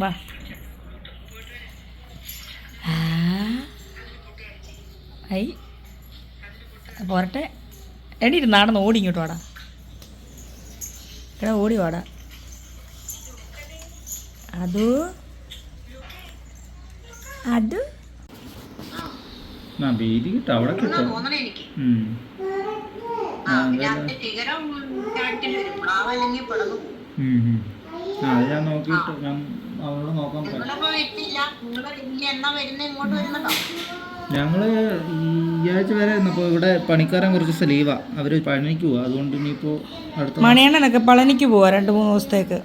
വാ. ഐ പോരട്ടെ. എണീറ്റ് നാടന്ന് ഓടി ഇങ്ങോട്ട് വാടാ. എടാ ഓടി വാടാ. അത് അത് അവിടെ കിട്ടും. അത് ഞാൻ നോക്കിയിട്ട് അവളോട് നോക്കാൻ ഞങ്ങള് ഈ ആഴ്ച വരെ ഇന്നിപ്പോൾ ഇവിടെ പണിക്കാരൻ കുറച്ച് ദിവസം ലീവാ. അവര് പണിക്ക് പോവാ. അതുകൊണ്ട് ഇനിയിപ്പോൾ അടുത്ത മണിയണ്ണനൊക്കെ പളനിക്ക് പോവാ 2-3 ദിവസത്തേക്ക്.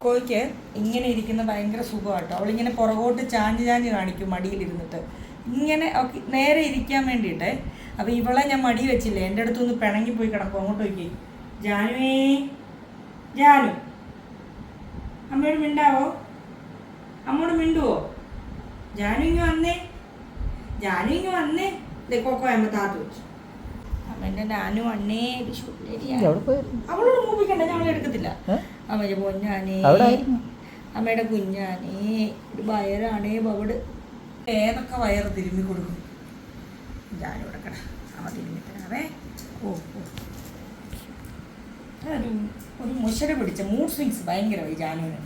കോയ്ക്ക് ഇങ്ങനെ ഇരിക്കുന്ന ഭയങ്കര സുഖമാട്ടോ. അവളിങ്ങനെ പുറകോട്ട് ചാഞ്ഞ് കാണിക്കും മടിയിലിരുന്നിട്ട് ഇങ്ങനെ നേരെ ഇരിക്കാൻ വേണ്ടിയിട്ട്. അപ്പോൾ ഇവളെ ഞാൻ മടി വെച്ചില്ലേ, എൻ്റെ അടുത്തൊന്ന് പിണങ്ങി പോയി കിടക്കും. അങ്ങോട്ട് നോക്കി. ജാനുവേ, ജാനു അമ്മയോട് മിണ്ടാവോ? അമ്മോട് മിണ്ടുവോ? ജാനു ഇങ്ങ് വന്നേ, ജാനു ഇങ്ങ് വന്നേ. കോക്കോ അമ്മ താത്തു വെച്ചു. അമ്മേൻ്റെ നാനു അണ്ണേ അവളോട് മൂപ്പിക്കണ്ട, ഞങ്ങൾ എടുക്കത്തില്ല. അമ്മയുടെ പൊന്നാനേ, അമ്മയുടെ കുഞ്ഞാനേ, ഒരു വയറാണേ ബവട്. ഏതൊക്കെ വയറ് തിരുമ്മി കൊടുക്കും. ജാനു കൊടുക്കണ അമ്മ തിരുമ്മി തരാവേ. ഓ ഓ ഒരു മുശര പിടിച്ച മൂഡ് സ്വിങ്സ് ഭയങ്കരമായി ജാനുവിന്.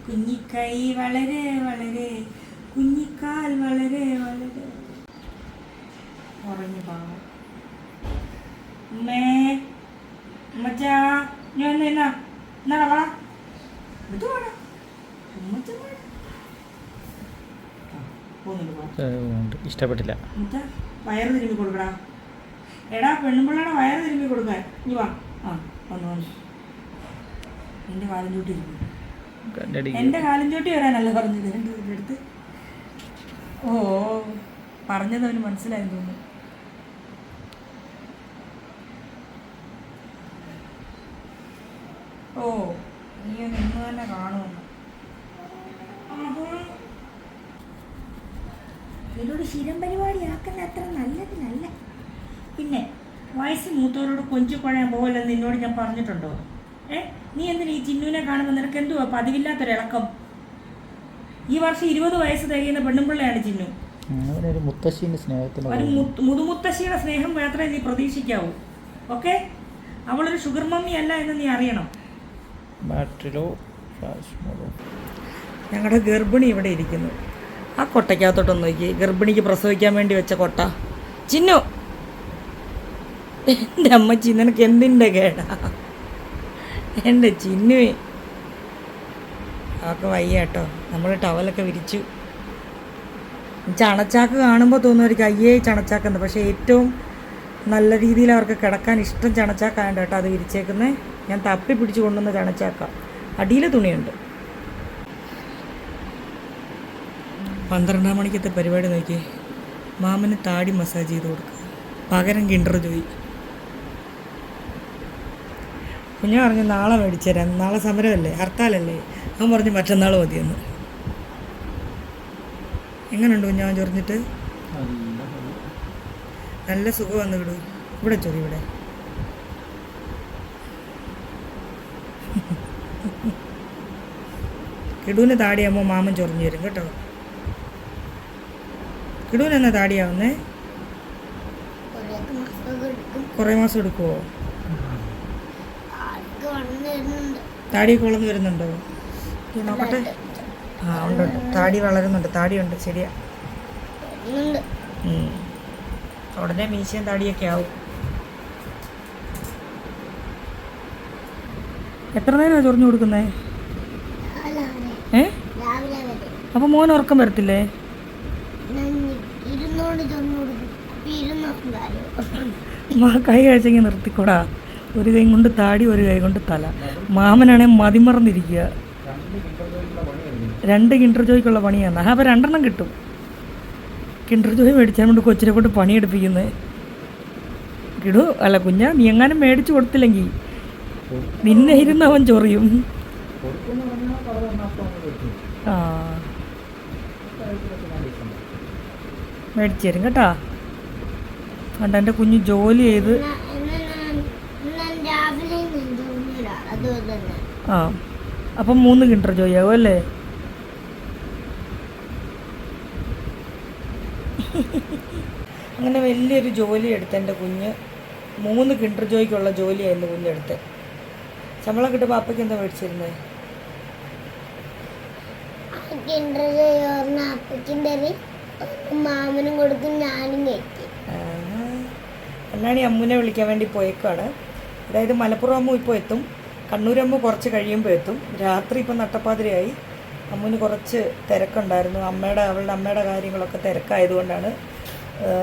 കുഞ്ഞിക്കൈ വളരെ വളരെ, കുഞ്ഞിക്കാൽ വളരെ വളരെ. ഉറങ്ങി പാവം. അമ്മേ അമ്മച്ചാ ഞാൻ എന്നാ എന്നാടാ വാ. ഇത് വേണം അമ്മച്ച ഇഷ്ടപ്പെട്ടില്ല. വയറ് തിരുമ്മി കൊടുക്കടാ. എടാ പെണ്ണുപിള്ളയുടെ വയറ് തിരുമ്മി കൊടുക്കാൻ. ഇനി വാ. ആ വന്നു വന്നു. എൻ്റെ കാലും ചൂട്ടി ഇരിക്കും. എൻ്റെ കാലും ചൂട്ടി വരാനല്ല പറഞ്ഞത്. എൻ്റെ അടുത്ത് ഓ പറഞ്ഞത് അവന് മനസ്സിലായെന്ന് തോന്നുന്നു. ഓ നീ ഒന്ന് ഇന്ന് തന്നെ കാണുമെന്ന്. ഇതിലൂടെ സ്ഥിരം പരിപാടിയാക്കുന്ന അത്ര നല്ലതിനല്ല. പിന്നെ വയസ്സ് മൂത്തവരോട് കൊഞ്ചിക്കുഴയാൻ പോകല്ലെന്ന് നിന്നോട് ഞാൻ പറഞ്ഞിട്ടുണ്ടോ? നീ എന്തിനാ ഈ ചിന്നുവിനെ കാണുമ്പോൾ നിനക്ക് എന്തുവാ പതിവില്ലാത്തൊരിളക്കം? ഈ വർഷം 20 വയസ്സ് തികയുന്ന പെണ്ണുമ്പിള്ളയാണ് ചിന്നു. ഒരു മുതുമുത്തശ്ശിയുടെ സ്നേഹം മാത്രമേ നീ പ്രതീക്ഷിക്കാവൂ. ഓക്കെ, അവളൊരു ഷുഗർ മമ്മി അല്ല എന്ന് നീ അറിയണം. ഞങ്ങളുടെ ഗർഭിണി ഇവിടെ ഇരിക്കുന്നു. ആ കൊട്ടയ്ക്കകത്തോട്ടൊന്ന് നോക്കി. ഗർഭിണിക്ക് പ്രസവിക്കാൻ വേണ്ടി വെച്ച കൊട്ട. ചിന്നു, എൻ്റെ അമ്മച്ചി നിനക്ക് എന്തിൻ്റെ കേടാ? എൻ്റെ ചിന്നുവേ അവർക്ക് വയ്യ കേട്ടോ. നമ്മൾ ടവലൊക്കെ വിരിച്ചു. ചണച്ചാക്ക് കാണുമ്പോൾ തോന്നുമായിരിക്കും അയ്യേ ചണച്ചാക്കെന്ന്. പക്ഷേ ഏറ്റവും നല്ല രീതിയിൽ അവർക്ക് കിടക്കാൻ ഇഷ്ടം ചണച്ചാക്കാണ്ട് കേട്ടോ അത് വിരിച്ചേക്കുന്നത്. ഞാൻ തപ്പി പിടിച്ച് കൊണ്ടുവന്ന ചണച്ചാക്ക. അടിയിൽ തുണിയുണ്ട്. 12 മണിക്കത്തെ പരിപാടി നോക്കി. മാമന് താടി മസാജ് ചെയ്ത് കൊടുക്കുക. പകരം കിൻഡർ ജോയ്. കുഞ്ഞു പറഞ്ഞു നാളെ മേടിച്ചു തരാം, നാളെ സമരമല്ലേ, ഹർത്താലല്ലേ. അവൻ പറഞ്ഞു മറ്റന്നാൾ മതിയെന്ന്. എങ്ങനെയുണ്ട് കുഞ്ഞാവൻ ചൊറിഞ്ഞിട്ട്? നല്ല സുഖം വന്നു വിടൂ. ഇവിടെ ചൊറി. ഇവിടെ കിടൂന് താടിയാകുമ്പോൾ മാമൻ ചൊറിഞ്ഞു വരും കേട്ടോ. കിടൂന് എന്നാ താടിയാവുന്നേ? കുറേ മാസം എടുക്കുമോ? താടിയൊക്കെ വളർന്നു വരുന്നുണ്ടോ? നോക്കട്ടെ. ആ ഉണ്ട്, താടി വളരുന്നുണ്ട്. താടിയുണ്ട്, ശരിയാ. ഉടനെ മീശയും താടിയൊക്കെ ആവും. എത്ര നേരമാണ് ചൊറിഞ്ഞു കൊടുക്കുന്നേ? അപ്പോൾ മോൻ ഉറക്കം വരത്തില്ലേ? കൈ കഴിച്ചെങ്കിൽ നിർത്തിക്കൂടാ. ഒരു കൈ കൊണ്ട് താടി, ഒരു കൈ കൊണ്ട് തല. മാമനാണെങ്കിൽ മതിമറന്നിരിക്കുക. 2 കിൻഡർ ജോയ്ക്കുള്ള പണിയാണ്. അപ്പോൾ 2 കിട്ടും. കിൻഡർ ജോയ് മേടിച്ചാൽ കൊണ്ട് കൊച്ചിനെ കൊണ്ട് പണിയെടുപ്പിക്കുന്നത്. കിടു അല്ല കുഞ്ഞാ, നീ എങ്ങാനും മേടിച്ചു കൊടുത്തില്ലെങ്കിൽ നിന്നെ ഇരുന്ന് അവൻ ചൊറിയും. ആ മേടിച്ചു തരും കേട്ടാ. കണ്ട എൻ്റെ കുഞ്ഞ് ജോലി ചെയ്ത് ആ അപ്പം 3 കിൻഡർ ജോയ് ആവും അല്ലേ? അങ്ങനെ വലിയൊരു ജോലി എടുത്ത് എൻ്റെ കുഞ്ഞ് 3 കിൻഡർ ജോയ്ക്കുള്ള ജോലിയായിരുന്നു കുഞ്ഞെടുത്ത്. ശമ്പളം കിട്ടുമ്പോൾ അപ്പയ്ക്ക് എന്താ മേടിച്ചിരുന്നത്? മാമനും കൊടുക്കും, ഞാനും കഴിക്കും. എന്നാണ് ഈ അമ്മുനെ വിളിക്കാൻ വേണ്ടി പോയേക്കാണ്. അതായത് മലപ്പുറം അമ്മു ഇപ്പോൾ എത്തും, കണ്ണൂരമ്മു കുറച്ച് കഴിയുമ്പോൾ എത്തും. രാത്രി ഇപ്പം നട്ടപ്പാതിരയായി. അമ്മുന് കുറച്ച് തിരക്കുണ്ടായിരുന്നു. അവളുടെ അമ്മയുടെ കാര്യങ്ങളൊക്കെ തിരക്കായതുകൊണ്ടാണ്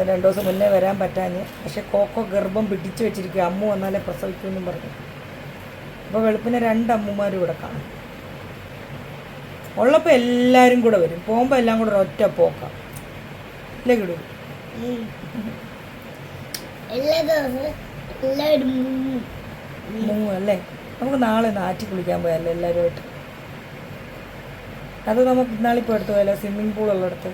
2 ദിവസം മുന്നേ വരാൻ പറ്റാഞ്ഞ്. പക്ഷേ കോക്കോ ഗർഭം പിടിച്ചു വെച്ചിരിക്കുക, അമ്മു വന്നാലേ പ്രസവിക്കുമെന്നും പറഞ്ഞു. അപ്പോൾ വെളുപ്പിനെ 2 അമ്മുമാരും ഇവിടെ കാണും. ഉള്ളപ്പോൾ എല്ലാവരും കൂടെ വരും, പോകുമ്പോൾ എല്ലാം കൂടെ ഒറ്റ പോക്കാം അല്ലേ കിടൂ? എല്ലാ ദിവസവും എല്ലാവരും അല്ലേ? നമുക്ക് നാളെ ആറ്റി കുളിക്കാൻ പോയല്ലോ എല്ലാവരുമായിട്ട്. അത് നമുക്ക് ഇന്നാളിപ്പോൾ എടുത്തു പോയല്ലോ, സ്വിമ്മിംഗ് പൂൾ ഉള്ളിടത്ത്.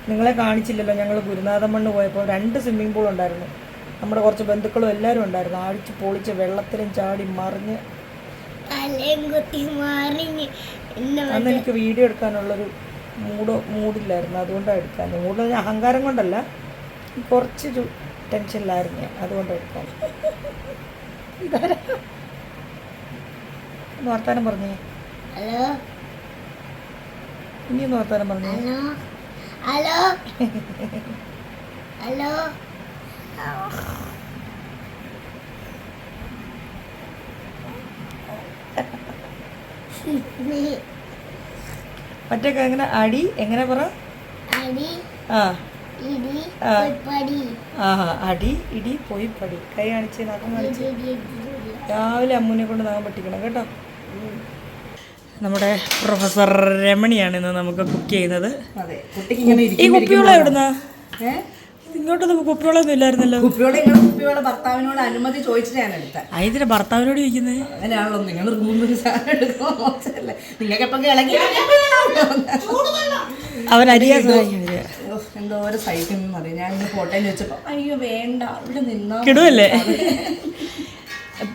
നിങ്ങളെ കാണിച്ചില്ലല്ലോ, ഞങ്ങൾ ഗുരുനാഥൻ മണ്ണ് പോയപ്പോൾ 2 സ്വിമ്മിംഗ് പൂൾ ഉണ്ടായിരുന്നു. നമ്മുടെ കുറച്ച് ബന്ധുക്കളും എല്ലാവരും ഉണ്ടായിരുന്നു. അടിച്ച് പൊളിച്ച് വെള്ളത്തിലും ചാടി മറിഞ്ഞ്. അന്ന് എനിക്ക് വീഡിയോ എടുക്കാനുള്ളൊരു മൂഡില്ലായിരുന്നു, അതുകൊണ്ടാണ് എടുക്കാൻ. മൂഡിൽ അഹങ്കാരം കൊണ്ടല്ല, കുറച്ചൊരു ടെൻഷനിലായിരുന്നു ഞാൻ, അതുകൊണ്ട് എടുക്കാൻ. ഒന്ന് വർത്താനം പറഞ്ഞേ. ഹലോ ഇനിയൊന്ന് വർത്താനം പറഞ്ഞേ. ഹലോ ഹലോ മറ്റൊക്കെ എങ്ങനെ അടി എങ്ങനെ പറ? അടി ആ ഇടി ആ. പടി. ആ അടി ഇടി പോയി പടി. കൈ കാണിച്ച് നഖം കാണിച്ച്. രാവിലെ അമ്മൂനെ കൊണ്ട് നഖം പറ്റിക്കണം കേട്ടോ. നമ്മുടെ പ്രൊഫസർ രമണിയാണ് ഇന്ന് നമുക്ക് കുക്ക് ചെയ്യുന്നത്. ഈ കുപ്പിയോളം എവിടുന്നാ? ഇങ്ങോട്ടൊന്നും കുപ്പിയോളൊന്നും ഇല്ലായിരുന്നല്ലോ. കുപ്പിയോടെ ഭർത്താവിനോട് അനുമതി ചോദിച്ചിട്ട് ഞാൻ എടുത്തത്. അതിന്റെ ഭർത്താവിനോട് ചോദിക്കുന്നത് അങ്ങനെയാണല്ലോ, നിങ്ങൾ റൂമിൽ സാധനം എടുക്കുമ്പോൾ മോശമല്ലേ? നിങ്ങൾക്ക് എപ്പം ഇളകി അവൻ അരിയാ എന്തോ ഒരു സഹിക്കുന്നു അറിയാം. ഞാൻ ഇന്ന് ഫോട്ടോയിൽ വെച്ചപ്പോ അയ്യോ വേണ്ട ഇവിടെ നിന്നാ കിടുവല്ലേ?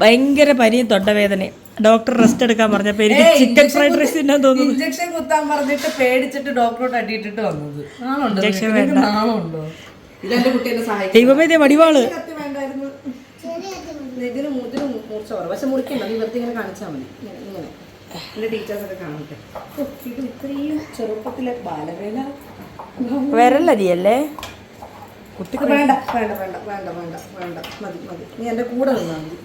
ഭയങ്കര പനിയും തൊണ്ടവേദനയും. ഡോക്ടർ റെസ്റ്റ് എടുക്കാൻ പറഞ്ഞപ്പോ എനിക്ക് ചിക്കൻ ഫ്രൈഡ് റൈസ് തിന്നാൻ തോന്നുന്നു. ഇഞ്ചക്ഷൻ കുത്താൻ പറഞ്ഞിട്ട് പേടിച്ചിട്ട് ഡോക്ടറോട് അടിയിട്ടിട്ട് വന്നത്. ഇഞ്ചക്ഷൻ വേണ്ട. നാളുണ്ടോ? ഇതെന്റെ കുട്ടീനെ സഹായിക്കും. ദൈവമേ ദേ വടിവാള്. കത്തി വേണ്ടായിരുന്നു. ഇതിന് മൂർച്ച കുറവ്, പക്ഷെ മുറിക്കണ്ട. നീ വെറുതെ ഇങ്ങനെ കാണിച്ചാൽ മതി. ഇങ്ങനെ എന്റെ ടീച്ചേഴ്സൊക്കെ കാണട്ടെ. ഇത് ഇത്രയും ചെറുപ്പത്തിലെ ബാലവേല. വിരലരിയല്ലേ? കുട്ടിക്ക് വേണ്ട വേണ്ട വേണ്ട വേണ്ട വേണ്ട വേണ്ട മതി മതി. നീ എൻ്റെ കൂടെ നിന്നാൽ മതി.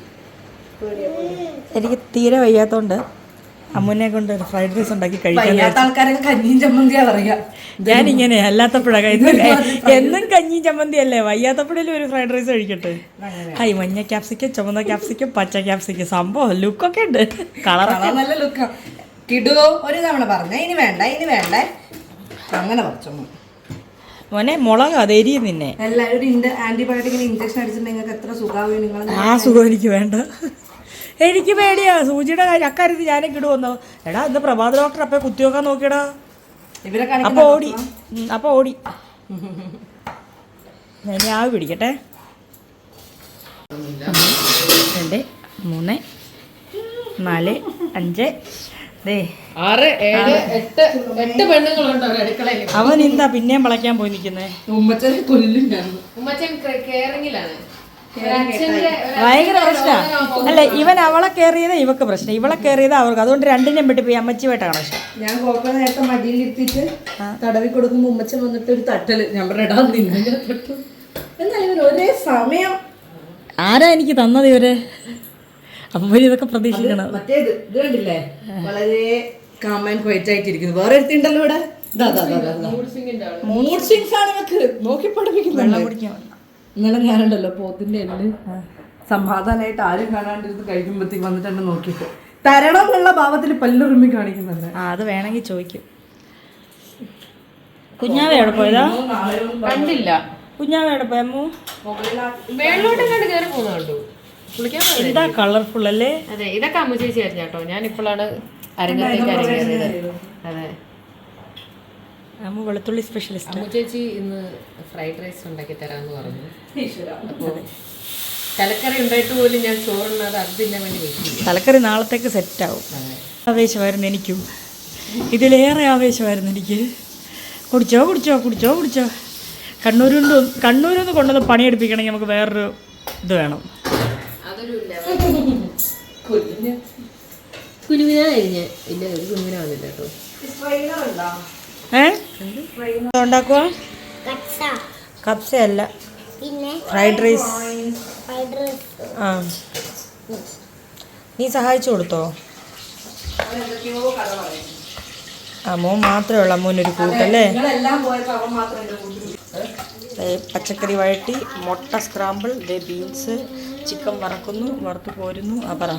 എനിക്ക് തീരെ വയ്യാത്തോണ്ട് അമ്മുനെ കൊണ്ട് ഒരു ഫ്രൈഡ് റൈസ് ഉണ്ടാക്കി കഴിക്കാൻ. വയ്യാത്ത ആൾക്കാരൊക്കെ കഞ്ഞിയും ചമ്മന്തിയാ പറയാ. ഞാനിങ്ങനെ അല്ലാത്തപ്പോഴൊക്കെ എന്നും കഞ്ഞിയും ചമ്മന്തി അല്ലേ, വയ്യാത്തപ്പോഴേലും ഒരു ഫ്രൈഡ് റൈസ് കഴിക്കട്ടെ. ഹൈ മഞ്ഞ ക്യാപ്സിക്കം, ചുമന്ന ക്യാപ്സിക്കം, പച്ച ക്യാപ്സിക്കം, സംഭവം ലുക്കൊക്കെ ഉണ്ട്. കളറൊക്കെ നല്ല ലുക്കാ. കിടുവോ ഒരു തവണ പറഞ്ഞ ഇനി വേണ്ട ഇനി വേണ്ടേ അങ്ങനെ പറഞ്ഞു. മോനെ മുളക് അത് എരിയും നിന്നെ. എല്ലാവരും ആന്റിബയോട്ടിക്കിന് ഇഞ്ചക്ഷൻ അടിച്ചിട്ടുണ്ടെങ്കിൽ നിങ്ങൾക്ക് എത്ര സുഖാവും. നിങ്ങൾ ആ സുഖം എനിക്ക് വേണ്ട, എനിക്ക് പേടിയാ സൂചിയുടെ കാര്യം. അക്കാര്യത്തിൽ ഞാനേ കിടുവന്നോ. എടാ ഇന്ന് പ്രഭാത ഡോക്ടർ അപ്പൊ കുത്തിവെക്കാൻ നോക്കിയടാ. ഇവരെ അപ്പൊ ഓടി അപ്പൊ ഓടി. ഞാൻ ആവി പിടിക്കട്ടെ. 2 3 4 5 6 7 8 പെണ്ണുങ്ങളുണ്ട് അടുക്കളയിൽ. അവൻ എന്താ പിന്നെയും വിളക്കാൻ പോയി നിൽക്കുന്നേ? ഉമ്മച്ചനെ കൊല്ലും ഞാൻ. ഉമ്മച്ചൻ കെയറിങ്ങിലാണ്. ഭയങ്കര പ്രശ്നമാണ്. അല്ല ഇവൻ അവളെ കയറിയത് ഇവക്ക് പ്രശ്നം, ഇവളെ കയറിയത് അവർക്ക്. അതുകൊണ്ട് രണ്ടിനെയും വെട്ടിപ്പോയി അമ്മച്ചിയായിട്ടാണ് പ്രശ്നം. ഞാൻ കോക്ക നേരത്തെ മടിയിലിരുത്തിട്ട് തടവി കൊടുക്കുമ്പോ ഉമ്മച്ചൻ വന്നിട്ട് ഒരു തട്ടല് ഞാൻ പറഞ്ഞിടാൻ നിന്നു തൊട്ടു. എന്നാൽ ഇവർ ഒരേ സമയം ആരാ എനിക്ക് തന്നത് ഇവര്? അപ്പൊ ഇതൊക്കെ പ്രതീക്ഷിക്കണം. മറ്റേത് ഇത് കണ്ടില്ലേ, വളരെ കാം ആൻഡ് ക്വൈറ്റ് ആയിട്ടിരിക്കുന്നു. വേറെ എടുത്തിണ്ടല്ലോ ഇവിടെ. മൂഡ് സ്വിങ്സ് ആണ് ഇവക്ക്. നോക്കി പഠിപ്പിക്കുന്നു. വെള്ളം കുടിക്കാൻ ഇന്നലെ ഞാനുണ്ടല്ലോ പോത്തിന്റെ എല്ല് സമാധാനമായിട്ട് ആരും കാണാണ്ടിരുന്ന് കഴിക്കുമ്പോഴത്തേക്ക് വന്നിട്ട് എന്നെ നോക്കിയിട്ട് തരണം എന്നുള്ള ഭാവത്തിൽ പല്ലുറുമ്പി കാണിക്കുന്നുണ്ട്. അത് വേണമെങ്കിൽ ചോദിക്കും. കുഞ്ഞാവ എവിടെ പോയതാ? കണ്ടില്ല. കുഞ്ഞാവ എവിടെ പോയമ്മു? മേളിലോട്ടും കണ്ട് കയറി പോകുന്ന കണ്ടു. എന്താ കളർഫുൾ അല്ലേ? അതെ, ഇതൊക്കെ അമ്മ ചേച്ചി ആയിരുന്നു കേട്ടോ. ഞാൻ ഇപ്പോഴാണ് അരങ്ങത്തേക്ക് അരങ്ങേറിയത്. അതെ, അമ്മ വെളുത്തുള്ളി സ്പെഷ്യലിസ്റ്റ്. അമ്മ ചേച്ചി ഇന്ന് ഫ്രൈഡ് റൈസ് ഉണ്ടാക്കി തരാമെന്ന് പറഞ്ഞു. അപ്പോൾ തലക്കറി ഉണ്ടായിട്ട് പോലും ഞാൻ ചോറുണ്ണാതെ അത് തിന്നാൻ വേണ്ടി വെച്ചില്ല. തലക്കറി നാളത്തേക്ക് സെറ്റാവും. ആവേശമായിരുന്നു എനിക്കും, ഇതിലേറെ ആവേശമായിരുന്നു എനിക്ക്. കുടിച്ചോ കുടിച്ചോ കുടിച്ചോ കുടിച്ചോ. കണ്ണൂരിൽ നിന്ന് കൊണ്ടുവന്ന് പണിയെടുപ്പിക്കണമെങ്കിൽ നമുക്ക് വേറൊരു ഇത് വേണം. അതൊരു കുനുവിനായിരുന്നു. ഇല്ല, ഒരു കുനുവിന വന്നില്ല കേട്ടോ. ഉണ്ടാക്കുക കട്സ കപ്സ അല്ല, പിന്നെ ഫ്രൈഡ് റൈസ്. Fried rice. ആ, നീ സഹായിച്ചു കൊടുത്തോ? മോൻ മാത്രമേ ഉള്ളൂ, അമ്മൂനൊരു കൂട്ടല്ലേ. പച്ചക്കറി വഴട്ടി, മുട്ട സ്ക്രാമ്പിൾ, ബീൻസ്, ചിക്കൻ വറക്കുന്നു, വറുത്ത് പോരുന്നു. ആ പറ.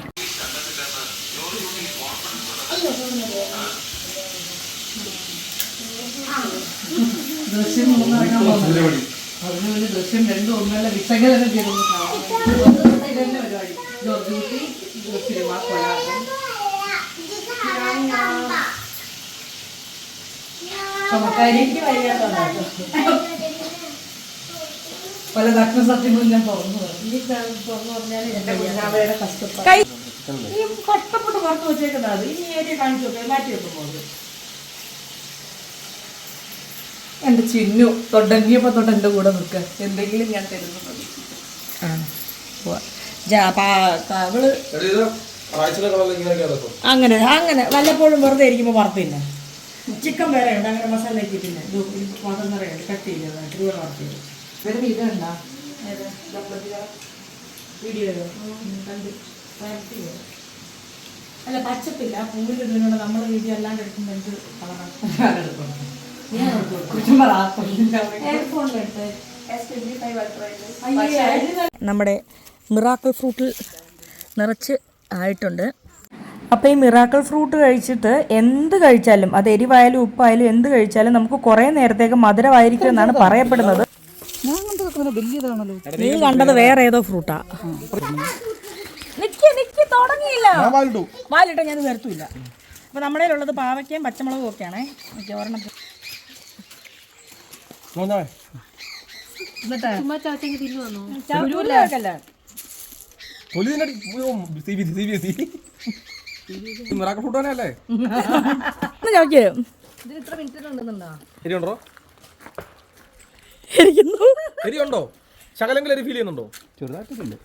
ദൃശ്യം 2 ഒന്നല്ല വിശകലനം ചെയ്തു. പല ദക്ഷ സത്യങ്ങളും ഞാൻ തുറന്നു പറഞ്ഞാൽ കഷ്ടപ്പെട്ട് പുറത്ത് വെച്ചേക്കുന്നത് അത് ഇനി ഏരിയ കാണിച്ചു നോക്കാം, മാറ്റി വെക്കുമ്പോൾ. എൻ്റെ ചിന്നു തൊടങ്ങിയപ്പോൾ തൊട്ട് എൻ്റെ കൂടെ നിൽക്കുക, എന്തെങ്കിലും ഞാൻ തരുന്നത്. അങ്ങനെ അങ്ങനെ വല്ലപ്പോഴും വെറുതെ ഇരിക്കുമ്പോൾ വറുത്തില്ല. ചിക്കൻ വേറെ ഉണ്ട്, അങ്ങനെ മസാല ആക്കിയിട്ടില്ല. മതം നിറയുണ്ട്, കട്ടിയില്ല, ട്രൂവർ വറുത്തില്ല. ഇവരുടെ ഇതുണ്ടാ വീഡിയോ കണ്ട് അല്ല, പച്ചപ്പില്ല പൂവിൻ്റെ ഇതിനോട് നമ്മുടെ വീഡിയോ അല്ലാണ്ട് എടുക്കുമ്പോൾ എന്ത് നമ്മുടെ മിറാക്കിൾ ഫ്രൂട്ടിൽ നിറച്ച് ആയിട്ടുണ്ട്. അപ്പോൾ ഈ മിറാക്കിൾ ഫ്രൂട്ട് കഴിച്ചിട്ട് എന്ത് കഴിച്ചാലും, അത് എരിവായാലും ഉപ്പായാലും എന്ത് കഴിച്ചാലും നമുക്ക് കുറേ നേരത്തേക്ക് മധുരമായിരിക്കും എന്നാണ് പറയപ്പെടുന്നത്. നീ കണ്ടത് വേറെ ഏതോ ഫ്രൂട്ടാ. തുടങ്ങിയില്ല, വാലിട്ട ഞാൻ നിർത്തൂല്ല. അപ്പോൾ നമ്മുടെ ഉള്ളത് പാവയ്ക്കയും പച്ചമുളകും ഒക്കെയാണേ. ഓക്കെ, ഒരെണ്ണം ശകലെങ്കിലും ഫീൽ ചെയ്യുന്നുണ്ടോ? ചെറുതായിട്ടില്ല.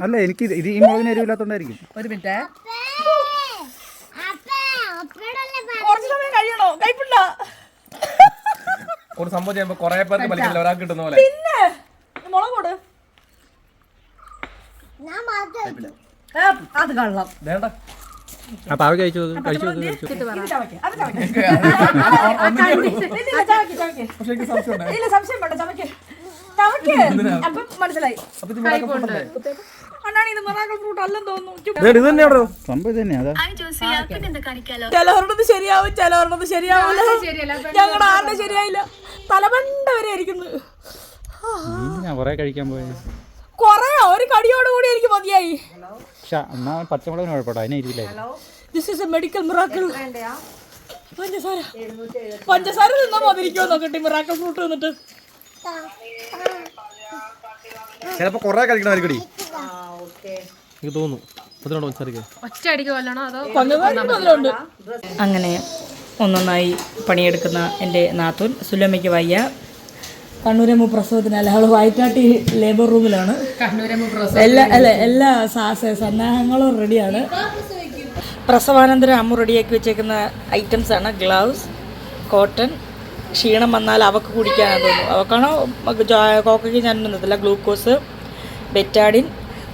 അല്ല, എനിക്ക് ഇത് ഈ മുളകിന് എരിവില്ലാത്തോണ്ടായിരിക്കും. ഒരു മിനിറ്റ്, കുറച്ച് സമയം കഴിയണോ? കൈപ്പിണ്ട ഒരു സംഭവം ചെയ്യുമ്പോ കൊറേ പേർക്ക് പലിക്കില്ല, ഒരാൾക്ക് കിട്ടുന്ന പോലെ. പിന്നെ മുളക് കൊടു. അത് കള്ളം വേണ്ട. കഴിച്ചു സംശയം വേണ്ട, ചവയ്ക്ക് അപ്പം മനസ്സിലായി. ചിലവരുടെ ശരിയാവും, ചിലവരുടെ ശരിയാവില്ല. ഞങ്ങളുടെ ആരുടെ ശരിയായില്ല, തലമണ്ട വരെ ആയിരിക്കുന്നു. കൊറേ ഒരു കടിയോട് കൂടി എനിക്ക് മതിയായി. പച്ചമുളകിന് കുഴപ്പമില്ല, അതിനായിരിക്കില്ല. This is a medical miracle. പഞ്ചസാര തിന്നാ മതിരിക്കുമോ നോക്കട്ടെ, മിറാക്കിൾ ഫ്രൂട്ട് വന്നിട്ട്. ചിലപ്പോ കൊറേ കഴിക്കണമായിരിക്കും എനിക്ക് തോന്നുന്നു. അങ്ങനെ ഒന്നൊന്നായി പണിയെടുക്കുന്ന എൻ്റെ നാത്തൂൻ സുലമ്മയ്ക്ക് വയ്യ. കണ്ണൂരമ്മ പ്രസവത്തിനല്ല, അവൾ വയറ്റാട്ടി ലേബർ റൂമിലാണ്. എല്ലാ സന്നാഹങ്ങളും റെഡിയാണ്. പ്രസവാനന്തരം അമ്മ റെഡിയാക്കി വെച്ചേക്കുന്ന ഐറ്റംസാണ് ഗ്ലൗസ്, കോട്ടൺ. ക്ഷീണം വന്നാൽ അവക്ക് കുടിക്കാനാണ് തോന്നുന്നു, അവക്കാണോ കോക്കയ്ക്ക് ഞാൻ നിന്നത്തില്ല. ഗ്ലൂക്കോസ്, ബെറ്റാഡിൻ,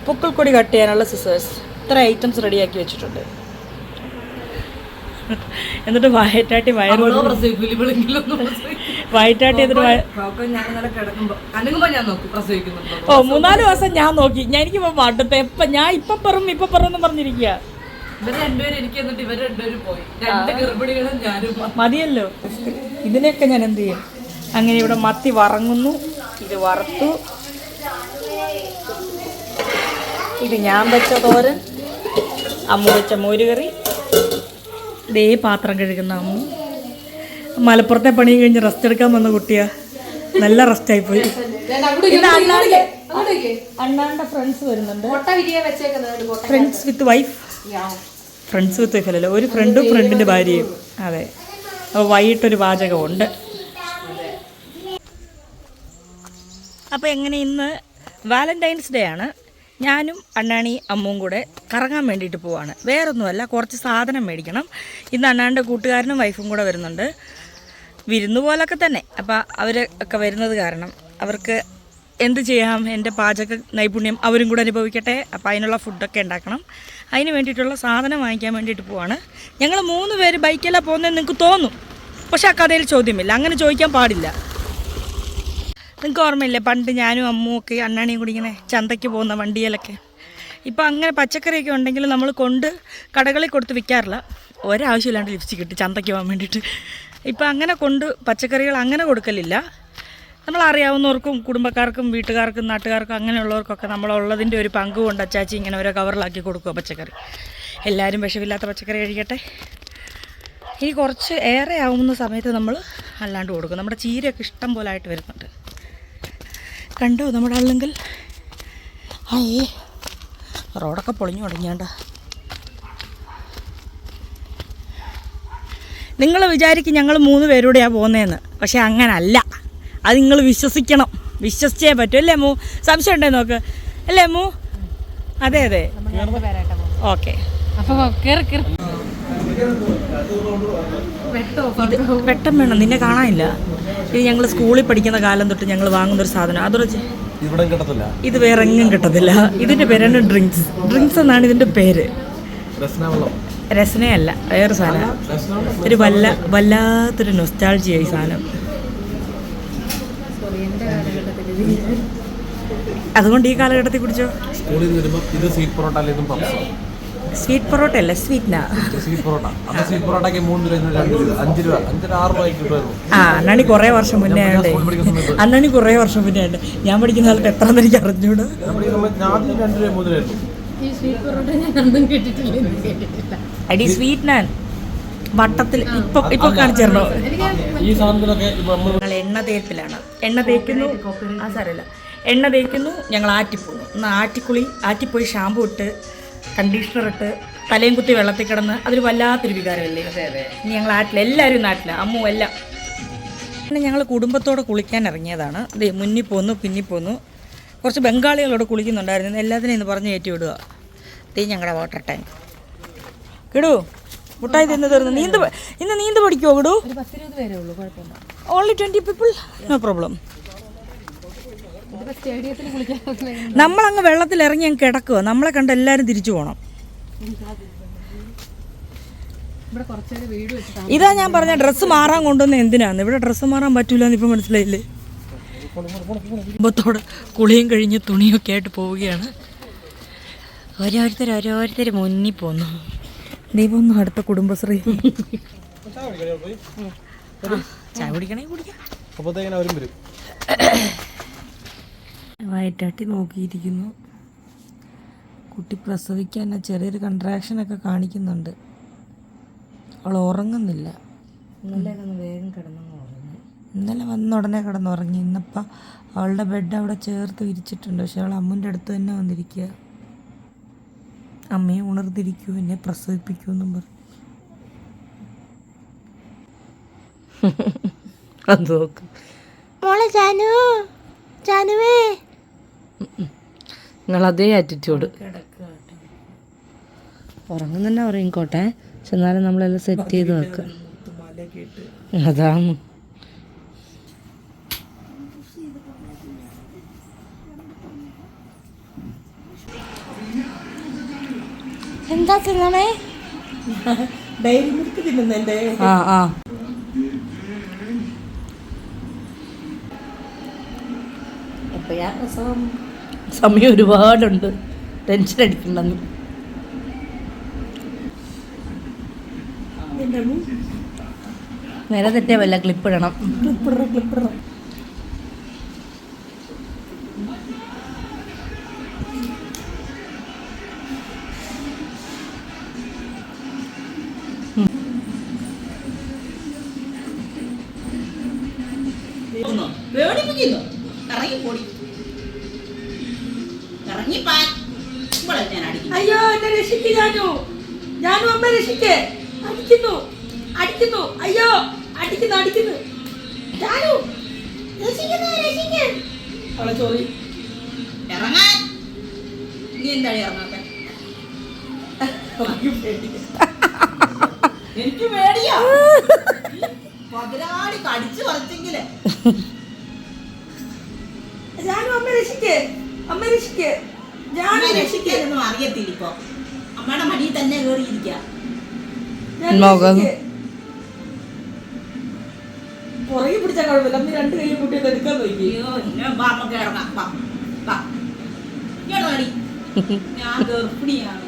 പുക്കിൾക്കൊടി കട്ട് ചെയ്യാനുള്ള സിസേഴ്സ്, ഇത്ര ഐറ്റംസ് റെഡിയാക്കി വെച്ചിട്ടുണ്ട്. എന്നിട്ട് വയറ്റാട്ടി വയറ്റാട്ടി എന്നിട്ട് 3-4 ദിവസം ഞാൻ നോക്കി. എനിക്കിപ്പോ പാട്ടത്തെ ഞാൻ ഇപ്പം പറന്ന് പറഞ്ഞിരിക്കുക. മതിയല്ലോ, ഇതിനെയൊക്കെ ഞാൻ എന്ത് ചെയ്യും. അങ്ങനെ ഇവിടെ മത്തി വറങ്ങുന്നു, ഇത് വറുത്തു, ഇത് ഞാൻ വെച്ച തോരൻ, അമ്മ വെച്ച മോരുകറി, ദേ പാത്രം കഴുകുന്ന അമ്മു. മലപ്പുറത്തെ പണിയും കഴിഞ്ഞ് റെസ്റ്റ് എടുക്കാൻ വന്ന കുട്ടിയാ. നല്ല റെസ്റ്റായിപ്പോയി. അണ്ണാന്റെ ഫ്രണ്ട്സ് വരുന്നുണ്ട്. Friends with wife. Friends with wife അല്ലല്ലോ, ഒരു ഫ്രണ്ടും ഫ്രണ്ടിൻ്റെ ഭാര്യയും. അതെ, അപ്പോൾ വൈകിട്ടൊരു പാചകമുണ്ട്. അപ്പോൾ എങ്ങനെ ഇന്ന് വാലന്റൈൻസ് ഡേ ആണ്. ഞാനും അണ്ണാണി അമ്മുവും കൂടെ കറങ്ങാൻ വേണ്ടിയിട്ട് പോവാണ്. വേറൊന്നുമല്ല, കുറച്ച് സാധനം മേടിക്കണം. ഇന്ന് അണ്ണാൻ്റെ കൂട്ടുകാരനും വൈഫും കൂടെ വരുന്നുണ്ട്. വിരുന്ന് പോലൊക്കെ തന്നെ. അപ്പോൾ അവരൊക്കെ വരുന്നത് കാരണം അവർക്ക് എന്ത് ചെയ്യാം, എൻ്റെ പാചക നൈപുണ്യം അവരും കൂടെ അനുഭവിക്കട്ടെ. അപ്പോൾ അതിനുള്ള ഫുഡൊക്കെ ഉണ്ടാക്കണം. അതിന് വേണ്ടിയിട്ടുള്ള സാധനം വാങ്ങിക്കാൻ വേണ്ടിയിട്ട് പോവാണ്. ഞങ്ങൾ 3 പേര് ബൈക്കല്ല പോകുന്നതെന്ന് നിങ്ങൾക്ക് തോന്നും, പക്ഷെ ആ കഥയിൽ ചോദ്യമില്ല, അങ്ങനെ ചോദിക്കാൻ പാടില്ല. നിങ്ങൾക്ക് ഓർമ്മയില്ലേ പണ്ട് ഞാനും അമ്മുവും ഒക്കെ അണ്ണാണിയും കൂടി ഇങ്ങനെ ചന്തയ്ക്ക് പോകുന്ന വണ്ടിയിലൊക്കെ? ഇപ്പോൾ അങ്ങനെ പച്ചക്കറിയൊക്കെ ഉണ്ടെങ്കിൽ നമ്മൾ കടകളിൽ കൊടുത്ത് വിൽക്കാറില്ല. ഒരാവശ്യമില്ലാണ്ട് ലിപ്സ്റ്റിക് കിട്ടി ചന്തയ്ക്ക് പോകാൻ വേണ്ടിയിട്ട്. ഇപ്പോൾ അങ്ങനെ പച്ചക്കറികൾ അങ്ങനെ കൊടുക്കലില്ല. നമ്മളറിയാവുന്നവർക്കും കുടുംബക്കാർക്കും വീട്ടുകാർക്കും നാട്ടുകാർക്കും അങ്ങനെയുള്ളവർക്കൊക്കെ നമ്മളുള്ളതിൻ്റെ ഒരു പങ്ക് കൊണ്ട് അച്ചാച്ചി ഇങ്ങനെ ഓരോ കവറിലാക്കി കൊടുക്കുക പച്ചക്കറി. എല്ലാവരും വിഷമില്ലാത്ത പച്ചക്കറി കഴിക്കട്ടെ. ഇനി കുറച്ച് ഏറെ ആവുന്ന സമയത്ത് നമ്മൾ അല്ലാണ്ട് കൊടുക്കും. നമ്മുടെ ചീരയൊക്കെ ഇഷ്ടം പോലെ ആയിട്ട് വരുന്നുണ്ട്. കണ്ടോ നമ്മുടെ അല്ലെങ്കിൽ? അയ്യേ, റോഡൊക്കെ പൊളിഞ്ഞു തുടങ്ങിയാണ്ട. നിങ്ങൾ വിചാരിക്കും ഞങ്ങൾ 3 പേരൂടെയാണ് പോകുന്നതെന്ന്, പക്ഷെ അങ്ങനല്ല. അത് നിങ്ങൾ വിശ്വസിക്കണം, വിശ്വസിച്ചേ പറ്റും. അല്ലേ അമ്മു? സംശയം ഉണ്ടേ നോക്ക്. അല്ലേ അമ്മു? അതെ അതെ, ഓക്കെ. അപ്പോൾ വെട്ടം വേണം, നിന്നെ കാണാനില്ല. ഇത് ഞങ്ങൾ സ്കൂളിൽ പഠിക്കുന്ന കാലം തൊട്ട് ഞങ്ങൾ വാങ്ങുന്നൊരു സാധനം. അതൊരു ഇത് വേറെ എങ്ങും കിട്ടത്തില്ല. ഇതിൻ്റെ പേരാണ് ഡ്രിങ്ക്സ്. ഡ്രിങ്ക്സ് എന്നാണ് ഇതിൻ്റെ പേര്. രസനയല്ല, വേറെ സാധനം. ഒരു വല്ലാത്തൊരു നൊസ്റ്റാൾജിയ ഈ സാധനം. അതുകൊണ്ട് ഈ കാലഘട്ടത്തിൽ കുടിച്ചോ. സ്വീറ്റ് പൊറോട്ട അല്ല, സ്വീറ്റ്നാ. ആ അണ്ണാണി കുറേ വർഷം മുന്നേ ആയണ്ടേ. അണ്ണാണി കുറേ വർഷം മുന്നേ ആയിട്ട് ഞാൻ പഠിക്കുന്ന കാലത്ത് എത്രയെന്ന് എനിക്ക് അറിഞ്ഞൂടെ. അടി സ്വീറ്റ് നാൻ വട്ടത്തിൽ ഇപ്പൊ കാണിച്ചിരണോ? ഞങ്ങൾ എണ്ണ തേപ്പിലാണ്. എണ്ണ തേക്കുന്നു, ആ സാരമില്ല. എണ്ണ തേക്കുന്നു, ഞങ്ങൾ ആറ്റിപ്പോകുന്നു. എന്നാൽ ആറ്റിപ്പോയി ഷാമ്പു ഇട്ട് കണ്ടീഷണർ ഇട്ട് തലയും കുത്തി വെള്ളത്തിൽ കിടന്ന് അതൊരു വല്ലാത്തൊരു വികാരമല്ലേ. ഇനി ഞങ്ങൾ എല്ലാവരും നാട്ടിലാണ്, അമ്മു എല്ലാം. പിന്നെ ഞങ്ങൾ കുടുംബത്തോടെ കുളിക്കാൻ ഇറങ്ങിയതാണ്. അതെ, മുന്നിൽ പോന്നു പിന്നിൽ പോന്നു. കുറച്ച് ബംഗാളികളോട് കുളിക്കുന്നുണ്ടായിരുന്നു. എല്ലാത്തിനും ഇന്ന് പറഞ്ഞ് കയറ്റി വിടുക. ഇതേ ഞങ്ങളുടെ വാട്ടർ ടാങ്ക്. കിടൂ മുട്ടായി തിന്ന് തീർന്നു. ഇന്ന് നീന്ത് പഠിക്കുമോ കിടൂ? Only 20 people, no problem. നമ്മളങ്ങ് വെള്ളത്തിൽ ഇറങ്ങി അങ്ങ് കിടക്കുക. നമ്മളെ കണ്ട് എല്ലാവരും തിരിച്ചു പോകണം. ഇതാ ഞാൻ പറഞ്ഞ ഡ്രസ്സ് മാറാൻ കൊണ്ടുവന്ന എന്തിനാന്ന്. ഇവിടെ ഡ്രസ്സ് മാറാൻ പറ്റൂലെന്ന് ഇപ്പം മനസ്സിലായില്ലേ? കുടുംബത്തോട് കുളിയും കഴിഞ്ഞ് തുണിയൊക്കെ ആയിട്ട് പോവുകയാണ്. ഓരോരുത്തർ മുന്നിൽ പോന്നു. ദൈവമൊന്നും അടുത്ത കുടുംബശ്രീ ചായ കുടിക്കണേ കുടിക്കാം. വയറ്റാട്ടി നോക്കിയിരിക്കുന്നു. കുട്ടി പ്രസവിക്കാൻ ചെറിയൊരു കൺട്രാക്ഷനൊക്കെ കാണിക്കുന്നുണ്ട്. അവൾ ഉറങ്ങുന്നില്ല. ഇന്നലെ വേഗം കിടന്നുറങ്ങി. ഇന്നലെ വന്ന ഉടനെ കിടന്നുറങ്ങി. ഇന്നിപ്പോൾ അവളുടെ ബെഡ് അവിടെ ചേർത്ത് വിരിച്ചിട്ടുണ്ട്. പക്ഷെ അവൾ അമ്മുൻ്റെ അടുത്ത് തന്നെ വന്നിരിക്കുക. അമ്മയെ ഉണർന്നിരിക്കൂ, എന്നെ പ്രസവിപ്പിക്കൂ എന്നും പറഞ്ഞു. അത് നോക്ക് മോളെ ജാനുവേ. നിങ്ങളതേ ആറ്റിറ്റ്യൂഡ്. ഉറങ്ങുന്നെ ഉറങ്ങിക്കോട്ടെ, പക്ഷെ എന്നാലും നമ്മളെല്ലാം സെറ്റ് ചെയ്ത് വെക്കുക. അതാണ് എന്താ തിന്നണേ? Diary milk തിന്നുന്നേ. ആ എപ്പോഴാ പ്രസവം? സമയം ഒരുപാടുണ്ട്, ടെൻഷൻ അടിക്കണ്ടെന്ന്. നേരെ തെറ്റേ വല്ല ക്ലിപ്പിടണം. ജാനു. ജാനു അമ്മ രക്ഷിക്ക്. അടിക്കുന്നു അടിക്കുന്നു. അയ്യോ അടിക്കുന്നു അടിക്കുന്നു. ജാനു രക്ഷിക്ക്. അവളെ ചോറി ഇറങ്ങാൻ. നീ എന്താണ് ഇറങ്ങാത്ത? എനിക്ക് പേടിയാ. പതിനാളി കടിച്ചു പറിച്ചെങ്കില്. ജാനു അമ്മ രക്ഷിക്ക്. അമ്മ രക്ഷിക്ക്. ജാനു രക്ഷിക്കാനൊന്നും അറിയത്തില്ല ഇപ്പൊ. അമ്മയുടെ മടിയിൽ തന്നെ കയറിയിരിക്ക. പുറകെ പിടിച്ചാൽ കുഴപ്പമില്ല. അമ്മ രണ്ട് കൈയും കൂട്ടിയത് എടുക്കാൻ നോക്കി. അയ്യോ ഇങ്ങനെ നമുക്ക് ഇറങ്ങാം. വാ, വാ. ഇങ്ങോട്ട് മടി. ഞാൻ ഗർഭിണിയാണ്.